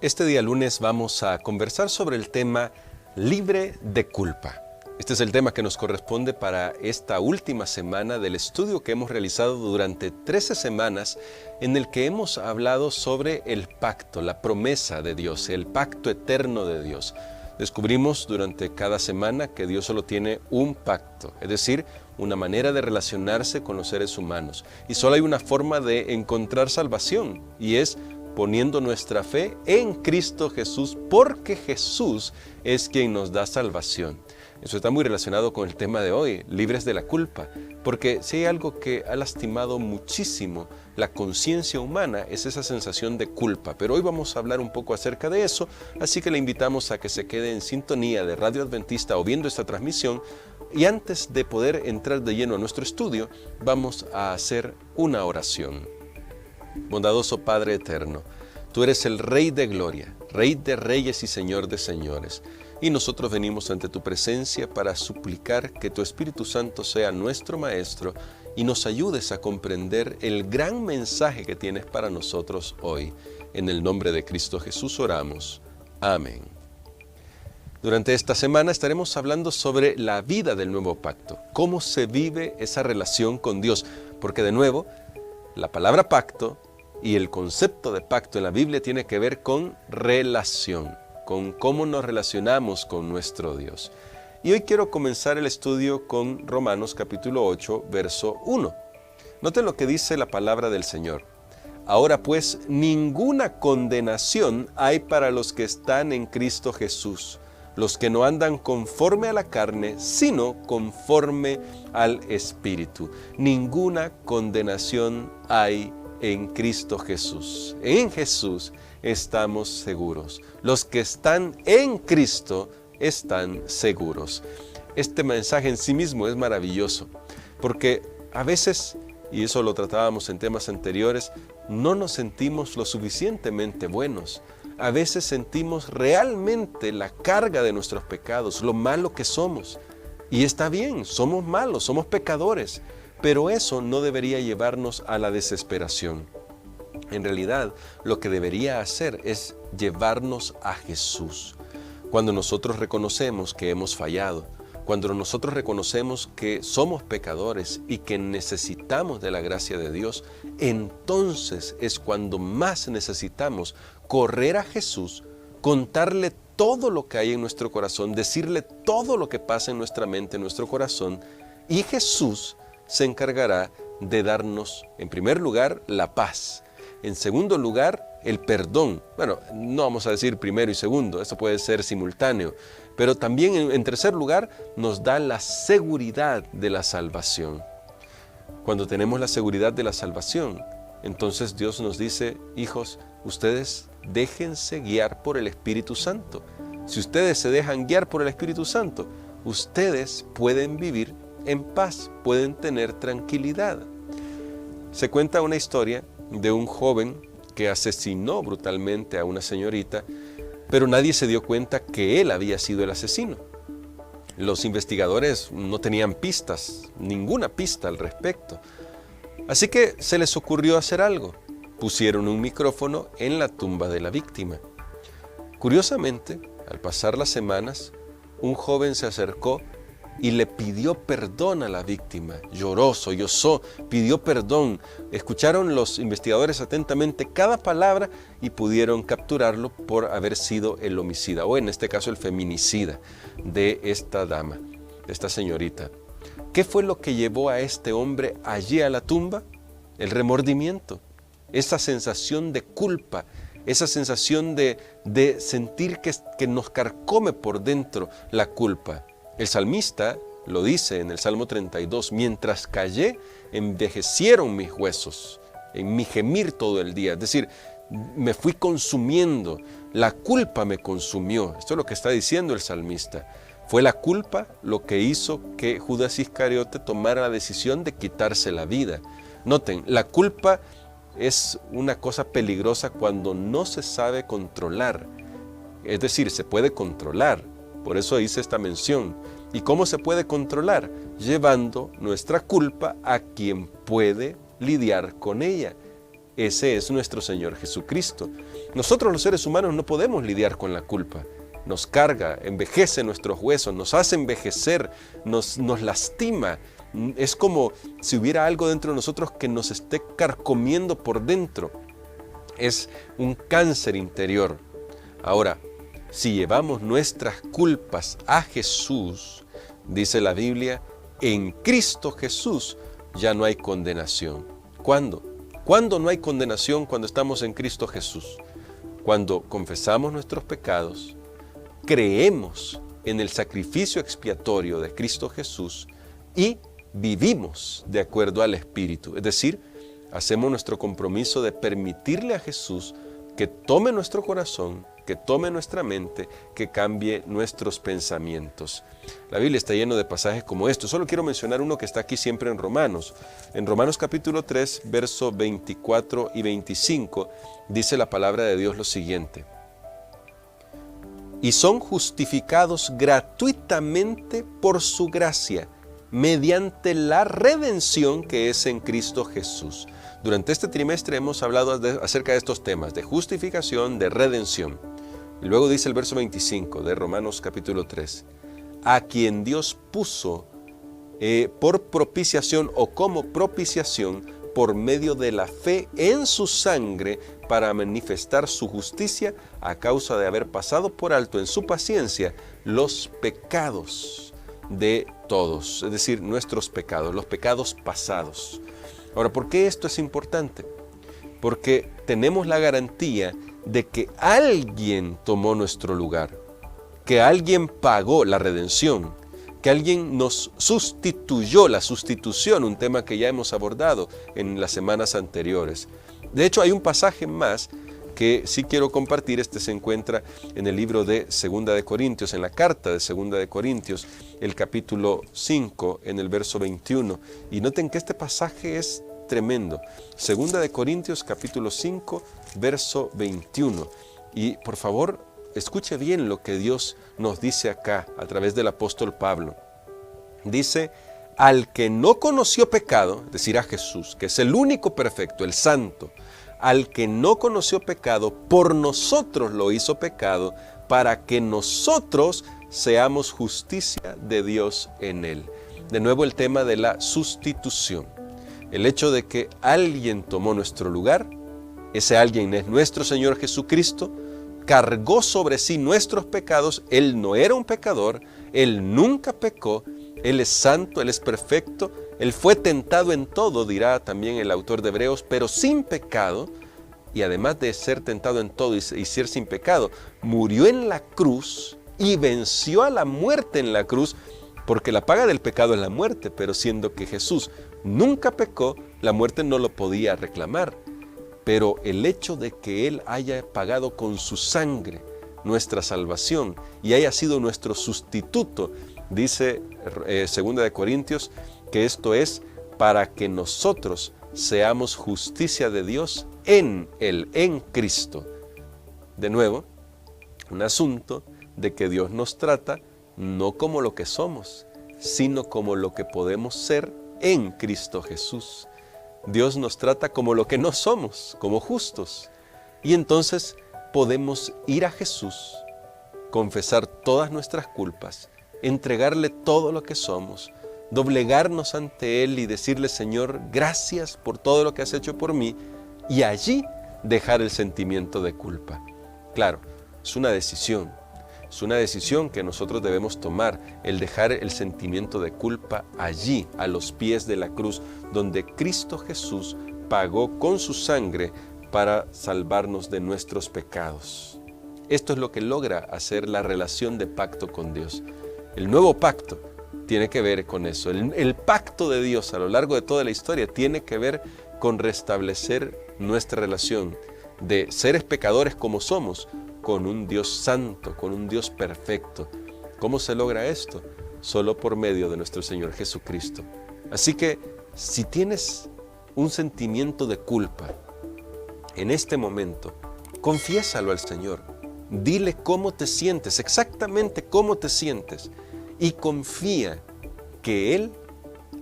Este día lunes vamos a conversar sobre el tema libre de culpa. Este es el tema que nos corresponde para esta última semana del estudio que hemos realizado durante 13 semanas en el que hemos hablado sobre el pacto, la promesa de Dios, el pacto eterno de Dios. Descubrimos durante cada semana que Dios solo tiene un pacto, es decir, una manera de relacionarse con los seres humanos. Y solo hay una forma de encontrar salvación y es poniendo nuestra fe en Cristo Jesús, porque Jesús es quien nos da salvación. Eso está muy relacionado con el tema de hoy, libres de la culpa, porque si hay algo que ha lastimado muchísimo la conciencia humana es esa sensación de culpa. Pero hoy vamos a hablar un poco acerca de eso, así que le invitamos a que se quede en sintonía de Radio Adventista o viendo esta transmisión. Y antes de poder entrar de lleno a nuestro estudio, vamos a hacer una oración. Bondadoso Padre eterno, tú eres el Rey de gloria, Rey de reyes y Señor de señores. Y nosotros venimos ante tu presencia para suplicar que tu Espíritu Santo sea nuestro Maestro y nos ayudes a comprender el gran mensaje que tienes para nosotros hoy. En el nombre de Cristo Jesús oramos. Amén. Durante esta semana estaremos hablando sobre la vida del nuevo pacto, cómo se vive esa relación con Dios, porque de nuevo, la palabra pacto y el concepto de pacto en la Biblia tiene que ver con relación, con cómo nos relacionamos con nuestro Dios. Y hoy quiero comenzar el estudio con Romanos capítulo 8, verso 1. Noten lo que dice la palabra del Señor. Ahora pues, ninguna condenación hay para los que están en Cristo Jesús, los que no andan conforme a la carne, sino conforme al Espíritu. Ninguna condenación hay en Cristo Jesús. En Jesús estamos seguros. Los que están en Cristo están seguros. Este mensaje en sí mismo es maravilloso, porque a veces, y eso lo tratábamos en temas anteriores, no nos sentimos lo suficientemente buenos. A veces sentimos realmente la carga de nuestros pecados, lo malo que somos. Y está bien, somos malos, somos pecadores, pero eso no debería llevarnos a la desesperación. En realidad, lo que debería hacer es llevarnos a Jesús. Cuando nosotros reconocemos que hemos fallado, cuando nosotros reconocemos que somos pecadores y que necesitamos de la gracia de Dios, entonces es cuando más necesitamos correr a Jesús, contarle todo lo que hay en nuestro corazón, decirle todo lo que pasa en nuestra mente, en nuestro corazón, y Jesús se encargará de darnos, en primer lugar, la paz. En segundo lugar, el perdón. Bueno, no vamos a decir primero y segundo, eso puede ser simultáneo. Pero también, en tercer lugar, nos da la seguridad de la salvación. Cuando tenemos la seguridad de la salvación, entonces Dios nos dice, hijos, ustedes déjense guiar por el Espíritu Santo. Si ustedes se dejan guiar por el Espíritu Santo, ustedes pueden vivir en paz, pueden tener tranquilidad. Se cuenta una historia de un joven que asesinó brutalmente a una señorita, pero nadie se dio cuenta que él había sido el asesino. Los investigadores no tenían pistas, ninguna pista al respecto. Así que se les ocurrió hacer algo. Pusieron un micrófono en la tumba de la víctima. Curiosamente, al pasar las semanas, un joven se acercó y le pidió perdón a la víctima. Lloró, sollozó, pidió perdón. Escucharon los investigadores atentamente cada palabra y pudieron capturarlo por haber sido el homicida, o en este caso el feminicida de esta dama, de esta señorita. ¿Qué fue lo que llevó a este hombre allí a la tumba? El remordimiento, esa sensación de culpa, esa sensación de sentir que nos carcome por dentro la culpa. El salmista lo dice en el Salmo 32, mientras callé, envejecieron mis huesos, en mi gemir todo el día. Es decir, me fui consumiendo, la culpa me consumió. Esto es lo que está diciendo el salmista. Fue la culpa lo que hizo que Judas Iscariote tomara la decisión de quitarse la vida. Noten, la culpa es una cosa peligrosa cuando no se sabe controlar. Es decir, se puede controlar. Por eso hice esta mención. ¿Y cómo se puede controlar? Llevando nuestra culpa a quien puede lidiar con ella. Ese es nuestro Señor Jesucristo. Nosotros los seres humanos no podemos lidiar con la culpa. Nos carga, envejece nuestros huesos, nos hace envejecer, nos lastima. Es como si hubiera algo dentro de nosotros que nos esté carcomiendo por dentro. Es un cáncer interior. Ahora, si llevamos nuestras culpas a Jesús, dice la Biblia, en Cristo Jesús ya no hay condenación. ¿Cuándo? ¿Cuándo no hay condenación cuando estamos en Cristo Jesús? Cuando confesamos nuestros pecados, creemos en el sacrificio expiatorio de Cristo Jesús y vivimos de acuerdo al Espíritu. Es decir, hacemos nuestro compromiso de permitirle a Jesús que tome nuestro corazón, que tome nuestra mente, que cambie nuestros pensamientos. La Biblia está llena de pasajes como estos. Solo quiero mencionar uno que está aquí siempre en Romanos. En Romanos capítulo 3, versos 24 y 25, dice la palabra de Dios lo siguiente: y son justificados gratuitamente por su gracia, mediante la redención que es en Cristo Jesús. Durante este trimestre hemos hablado acerca de estos temas, de justificación, de redención. Y luego dice el verso 25 de Romanos capítulo 3, a quien Dios puso por propiciación o como propiciación por medio de la fe en su sangre para manifestar su justicia a causa de haber pasado por alto en su paciencia los pecados de todos, es decir, nuestros pecados, los pecados pasados. Ahora, ¿por qué esto es importante? Porque tenemos la garantía de que alguien tomó nuestro lugar, que alguien pagó la redención, que alguien nos sustituyó, la sustitución, un tema que ya hemos abordado en las semanas anteriores. De hecho, hay un pasaje más que sí quiero compartir. Este se encuentra en el libro de Segunda de Corintios, en la carta de Segunda de Corintios, el capítulo 5, en el verso 21. Y noten que este pasaje es tremendo. Segunda de Corintios, capítulo 5, verso 21. Y por favor, escuche bien lo que Dios nos dice acá a través del apóstol Pablo. Dice, al que no conoció pecado, es decir, a Jesús, que es el único perfecto, el santo, al que no conoció pecado, por nosotros lo hizo pecado, para que nosotros seamos justicia de Dios en él. De nuevo el tema de la sustitución. El hecho de que alguien tomó nuestro lugar, ese alguien es nuestro Señor Jesucristo, cargó sobre sí nuestros pecados. Él no era un pecador, Él nunca pecó, Él es santo, Él es perfecto, Él fue tentado en todo, dirá también el autor de Hebreos, pero sin pecado. Y además de ser tentado en todo y ser sin pecado, murió en la cruz y venció a la muerte en la cruz, porque la paga del pecado es la muerte, pero siendo que Jesús nunca pecó, la muerte no lo podía reclamar. Pero el hecho de que Él haya pagado con su sangre nuestra salvación y haya sido nuestro sustituto, dice 2 de Corintios, que esto es para que nosotros seamos justicia de Dios en Él, en Cristo. De nuevo, un asunto de que Dios nos trata no como lo que somos, sino como lo que podemos ser en Cristo Jesús. Dios nos trata como lo que no somos, como justos. Y entonces podemos ir a Jesús, confesar todas nuestras culpas, entregarle todo lo que somos, doblegarnos ante Él y decirle, Señor, gracias por todo lo que has hecho por mí, y allí dejar el sentimiento de culpa. Claro, es una decisión que nosotros debemos tomar, el dejar el sentimiento de culpa allí, a los pies de la cruz, donde Cristo Jesús pagó con su sangre para salvarnos de nuestros pecados. Esto es lo que logra hacer la relación de pacto con Dios. El nuevo pacto tiene que ver con eso. El pacto de Dios a lo largo de toda la historia tiene que ver con restablecer nuestra relación de seres pecadores como somos, con un Dios santo, con un Dios perfecto. ¿Cómo se logra esto? Solo por medio de nuestro Señor Jesucristo. Así que, si tienes un sentimiento de culpa, en este momento, confiésalo al Señor. Dile cómo te sientes, exactamente cómo te sientes, y confía que Él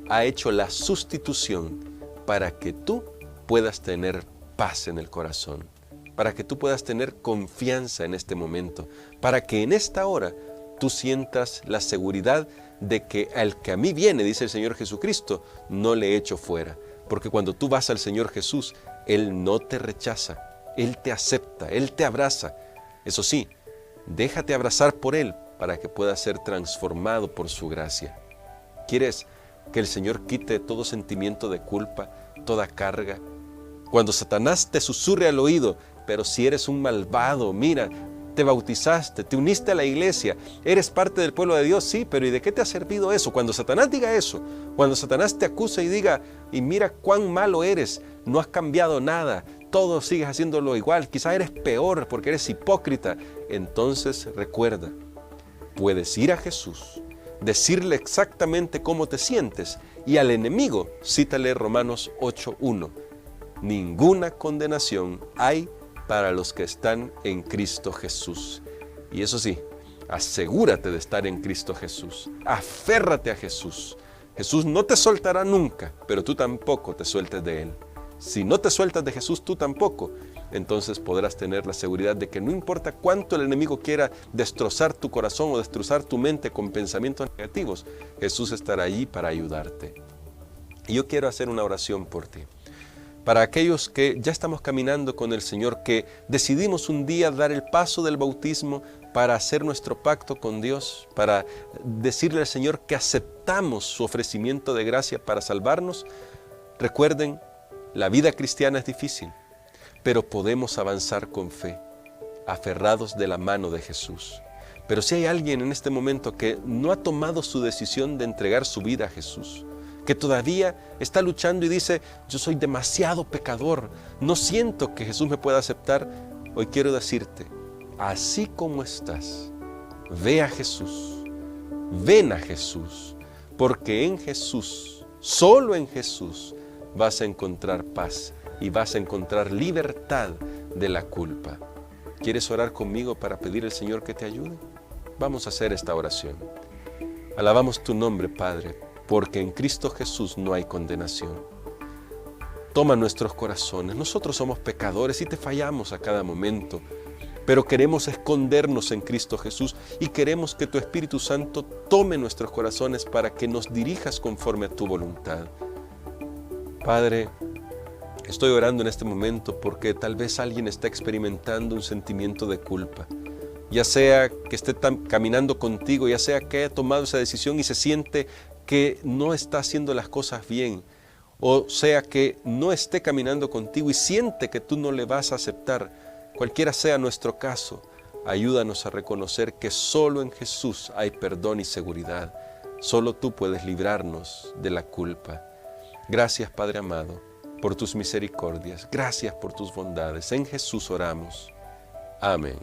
ha hecho la sustitución para que tú puedas tener paz en el corazón, para que tú puedas tener confianza en este momento, para que en esta hora tú sientas la seguridad de que al que a mí viene, dice el Señor Jesucristo, no le echo fuera. Porque cuando tú vas al Señor Jesús, Él no te rechaza, Él te acepta, Él te abraza. Eso sí, déjate abrazar por Él para que puedas ser transformado por su gracia. ¿Quieres que el Señor quite todo sentimiento de culpa, toda carga? Cuando Satanás te susurre al oído, pero si eres un malvado, mira, te bautizaste, te uniste a la iglesia, eres parte del pueblo de Dios, sí, pero ¿y de qué te ha servido eso? Cuando Satanás diga eso, cuando Satanás te acusa y diga, y mira cuán malo eres, no has cambiado nada, todo sigues haciéndolo igual, quizás eres peor porque eres hipócrita, entonces recuerda, puedes ir a Jesús, decirle exactamente cómo te sientes y al enemigo, cítale Romanos 8:1, ninguna condenación hay para los que están en Cristo Jesús. Y eso sí, asegúrate de estar en Cristo Jesús. Aférrate a Jesús. Jesús no te soltará nunca, pero tú tampoco te sueltes de Él. Si no te sueltas de Jesús, tú tampoco, entonces podrás tener la seguridad de que no importa cuánto el enemigo quiera destrozar tu corazón o destrozar tu mente con pensamientos negativos, Jesús estará allí para ayudarte. Y yo quiero hacer una oración por ti. Para aquellos que ya estamos caminando con el Señor, que decidimos un día dar el paso del bautismo para hacer nuestro pacto con Dios, para decirle al Señor que aceptamos su ofrecimiento de gracia para salvarnos, recuerden, la vida cristiana es difícil, pero podemos avanzar con fe, aferrados de la mano de Jesús. Pero si hay alguien en este momento que no ha tomado su decisión de entregar su vida a Jesús, que todavía está luchando y dice, yo soy demasiado pecador, no siento que Jesús me pueda aceptar, hoy quiero decirte, así como estás, ve a Jesús, ven a Jesús, porque en Jesús, solo en Jesús, vas a encontrar paz y vas a encontrar libertad de la culpa. ¿Quieres orar conmigo para pedir al Señor que te ayude? Vamos a hacer esta oración. Alabamos tu nombre, Padre, porque en Cristo Jesús no hay condenación. Toma nuestros corazones. Nosotros somos pecadores y te fallamos a cada momento, pero queremos escondernos en Cristo Jesús y queremos que tu Espíritu Santo tome nuestros corazones para que nos dirijas conforme a tu voluntad. Padre, estoy orando en este momento porque tal vez alguien está experimentando un sentimiento de culpa, ya sea que esté caminando contigo, ya sea que haya tomado esa decisión y se siente que no está haciendo las cosas bien, o sea que no esté caminando contigo y siente que tú no le vas a aceptar. Cualquiera sea nuestro caso, ayúdanos a reconocer que solo en Jesús hay perdón y seguridad. Solo tú puedes librarnos de la culpa. Gracias, Padre amado, por tus misericordias. Gracias por tus bondades. En Jesús oramos. Amén.